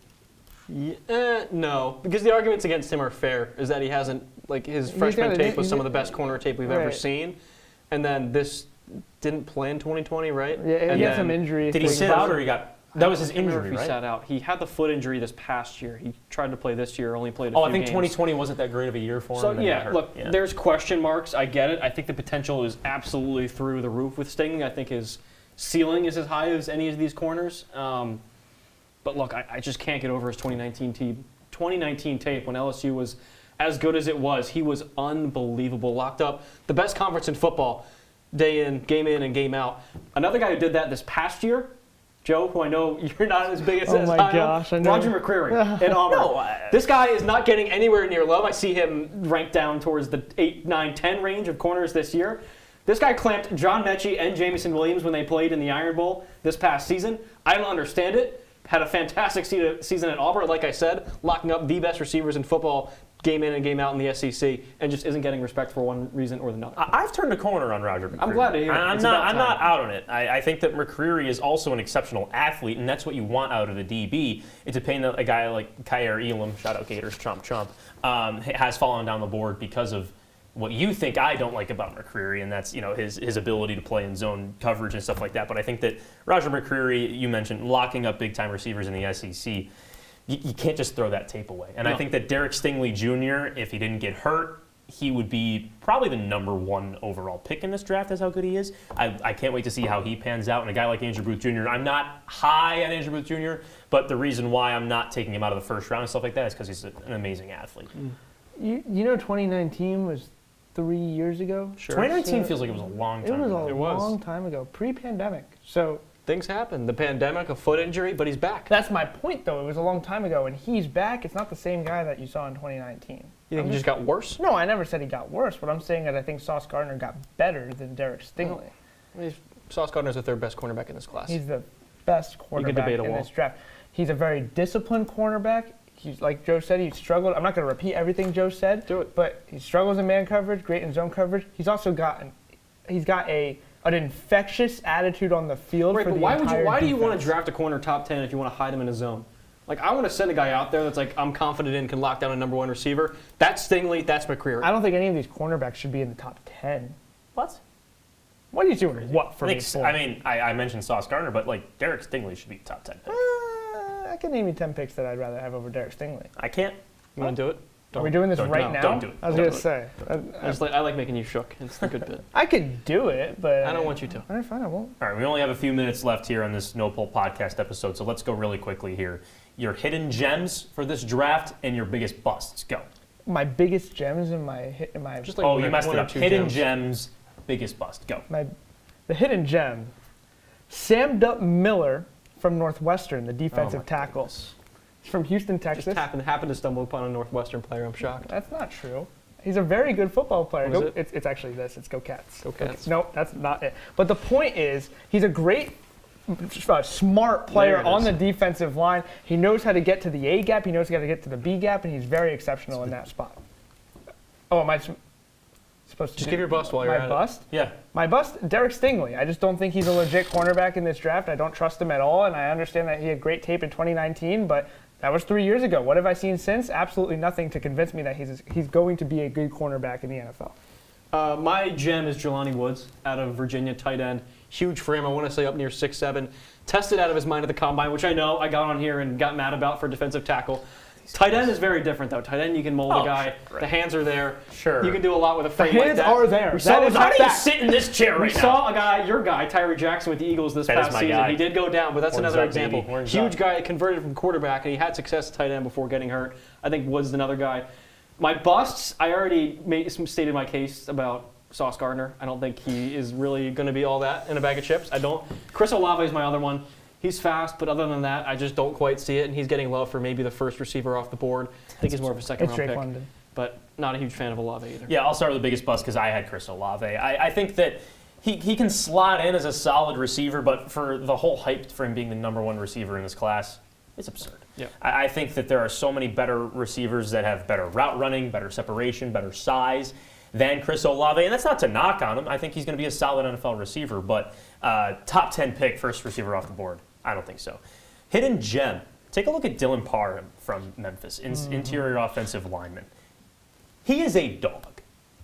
No, because the arguments against him are fair. Is that he hasn't, his freshman tape was some of the best corner tape we've ever seen, and then this didn't play in 2020, right? Yeah, and he had some injury. Did he sit out or he got? That was his injury, He right? sat out. He had the foot injury this past year. He tried to play this year, only played a few I think games. 2020 wasn't that great of a year for him. So and then he got yeah, hurt. look, there's question marks. I get it. I think the potential is absolutely through the roof with Stingley. I think his ceiling is as high as any of these corners. But look, I just can't get over his 2019 tape when LSU was as good as it was. He was unbelievable, locked up. The best conference in football, day in, and game out. Another guy who did that this past year, Joe, who I know you're not as big as Oh my gosh, I know. Roger McCreary in Auburn. This guy is not getting anywhere near love. I see him ranked down towards the 8, 9, 10 range of corners this year. This guy clamped John Mechie and Jameson Williams when they played in the Iron Bowl this past season. I don't understand it. Had a fantastic season at Auburn, like I said, locking up the best receivers in football, game in and game out in the SEC, and just isn't getting respect for one reason or another. I've turned a corner on Roger McCreary. I'm glad to hear it. I'm not out on it. I think that McCreary is also an exceptional athlete, and that's what you want out of the DB. It's a pain that a guy like Kyer Elam, shout out Gators, chomp chomp, has fallen down the board because of what you think I don't like about McCreary, and that's his ability to play in zone coverage and stuff like that. But I think that Roger McCreary, you mentioned, locking up big-time receivers in the SEC, you can't just throw that tape away. And I think that Derek Stingley Jr., if he didn't get hurt, he would be probably the number 1 overall pick in this draft. That's how good he is. I can't wait to see how he pans out. And a guy like Andrew Booth Jr., I'm not high on Andrew Booth Jr., but the reason why I'm not taking him out of the first round and stuff like that is because he's an amazing athlete. 2019 was 3 years ago? Sure. 2019 feels like it was a long time ago. It was a long time ago, pre-pandemic. So Things happen. The pandemic, a foot injury, but he's back. that's my point, though. It was a long time ago, and he's back. It's not the same guy that you saw in 2019. You think he just got worse? No, I never said he got worse, but I'm saying that I think Sauce Gardner got better than Derek Stingley. Sauce Gardner's the third best cornerback in this class. He's the best cornerback in this draft. He's a very disciplined cornerback. He's, like Joe said, he struggled. I'm not going to repeat everything Joe said. Do it. But he struggles in man coverage, great in zone coverage. He's also got an infectious attitude on the field for the entire defense. Why do you want to draft a corner top 10 if you want to hide him in a zone? I want to send a guy out there that's I'm confident in, can lock down a number 1 receiver. That's Stingley, that's McCreary. I don't think any of these cornerbacks should be in the top 10. What? What are you doing? What for me? I mentioned Sauce Gardner, but Derek Stingley should be top 10 pick. I can name you 10 picks that I'd rather have over Derek Stingley. I can't. You want to do it? Are we doing this right now? Don't do it. I was going to say. I like making you shook. It's the good bit. I could do it, but I don't want you to. All right, fine, I won't. All right, we only have a few minutes left here on this No Pull podcast episode, so let's go really quickly here. Your hidden gems for this draft and your biggest busts. Go. My biggest gems in my Just you messed it up. Hidden gems. gems, biggest bust. Go. The hidden gem, Sam Miller from Northwestern, the defensive tackle. Goodness. He's from Houston, Texas. Just happened to stumble upon a Northwestern player. I'm shocked. That's not true. He's a very good football player. What is It's actually this. It's Go Cats. Go Cats. Nope, that's not it. But the point is, he's a great, smart player on the defensive line. He knows how to get to the A gap. He knows how to get to the B gap, and he's very exceptional in that spot. Oh, am I supposed to just give your bust while you're at my bust? Yeah. My bust, Derek Stingley. I just don't think he's a legit cornerback in this draft. I don't trust him at all, and I understand that he had great tape in 2019, but that was 3 years ago. What have I seen since? Absolutely nothing to convince me that he's going to be a good cornerback in the NFL. My gem is Jelani Woods out of Virginia, tight end. Huge for him. I want to say up near 6'7". Tested out of his mind at the combine, which I know I got on here and got mad about for defensive tackle. Tight end is very different, though. Tight end, you can mold a guy. Right. The hands are there. Sure. You can do a lot with a frame like that. The hands are there. How do you sit in this chair right now? We saw a guy, your guy, Tyree Jackson with the Eagles this past season. Guy. He did go down, but that's another example. Huge guy, converted from quarterback, and he had success at tight end before getting hurt. I think Woods is another guy. My busts, I already stated my case about Sauce Gardner. I don't think he is really going to be all that in a bag of chips. I don't. Chris Olave is my other one. He's fast, but other than that, I just don't quite see it, and he's getting love for maybe the first receiver off the board. I think he's more of a second-round pick, London. But not a huge fan of Olave either. Yeah, I'll start with the biggest bust because I had Chris Olave. I think that he can slot in as a solid receiver, but for the whole hype for him being the number one receiver in this class, it's absurd. Yeah. I think that there are so many better receivers that have better route running, better separation, better size than Chris Olave, and that's not to knock on him. I think he's going to be a solid NFL receiver, but top 10 pick, first receiver off the board, I don't think so. Hidden gem. Take a look at Dylan Parham from Memphis, interior offensive lineman. He is a dog.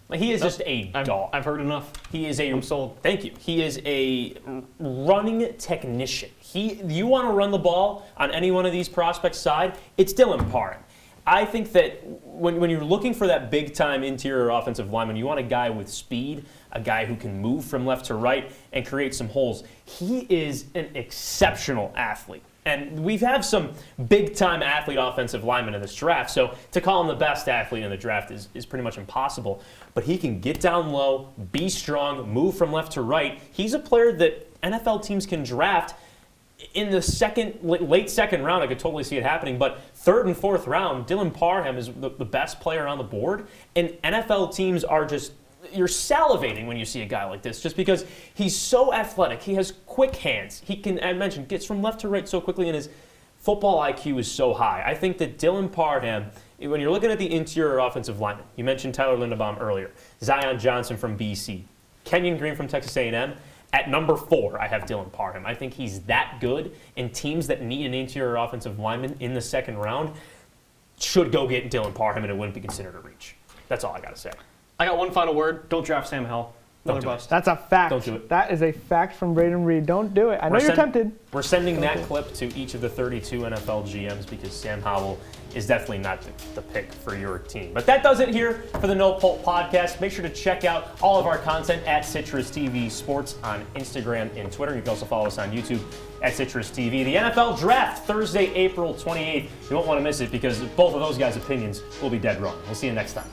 Like, he is just a dog. I've heard enough. I'm sold. Thank you. He is a running technician. You want to run the ball on any one of these prospects' side, it's Dylan Parham. I think that when you're looking for that big-time interior offensive lineman, you want a guy with speed, a guy who can move from left to right and create some holes. He is an exceptional athlete. And we have some big-time athlete offensive linemen in this draft, so to call him the best athlete in the draft is pretty much impossible. But he can get down low, be strong, move from left to right. He's a player that NFL teams can draft in the late second round. I could totally see it happening, but third and fourth round, Dylan Parham is the best player on the board, and NFL teams are just, you're salivating when you see a guy like this just because he's so athletic. He has quick hands. He can, I mentioned, gets from left to right so quickly, and his football IQ is so high. I think that Dylan Parham, when you're looking at the interior offensive linemen, you mentioned Tyler Linderbaum earlier, Zion Johnson from BC, Kenyon Green from Texas A&M. At number 4, I have Dylan Parham. I think he's that good, and teams that need an interior offensive lineman in the second round should go get Dylan Parham, and it wouldn't be considered a reach. That's all I got to say. I got one final word. Don't draft Sam Howell. Another bust. That's a fact. Don't do it. That is a fact from Braden Reed. Don't do it. I know you're tempted. We're sending that clip to each of the 32 NFL GMs because Sam Howell is definitely not the pick for your team. But that does it here for the No Pulp podcast. Make sure to check out all of our content at CitrusTV Sports on Instagram and Twitter. You can also follow us on YouTube at CitrusTV. The NFL Draft, Thursday, April 28th. You won't want to miss it because both of those guys' opinions will be dead wrong. We'll see you next time.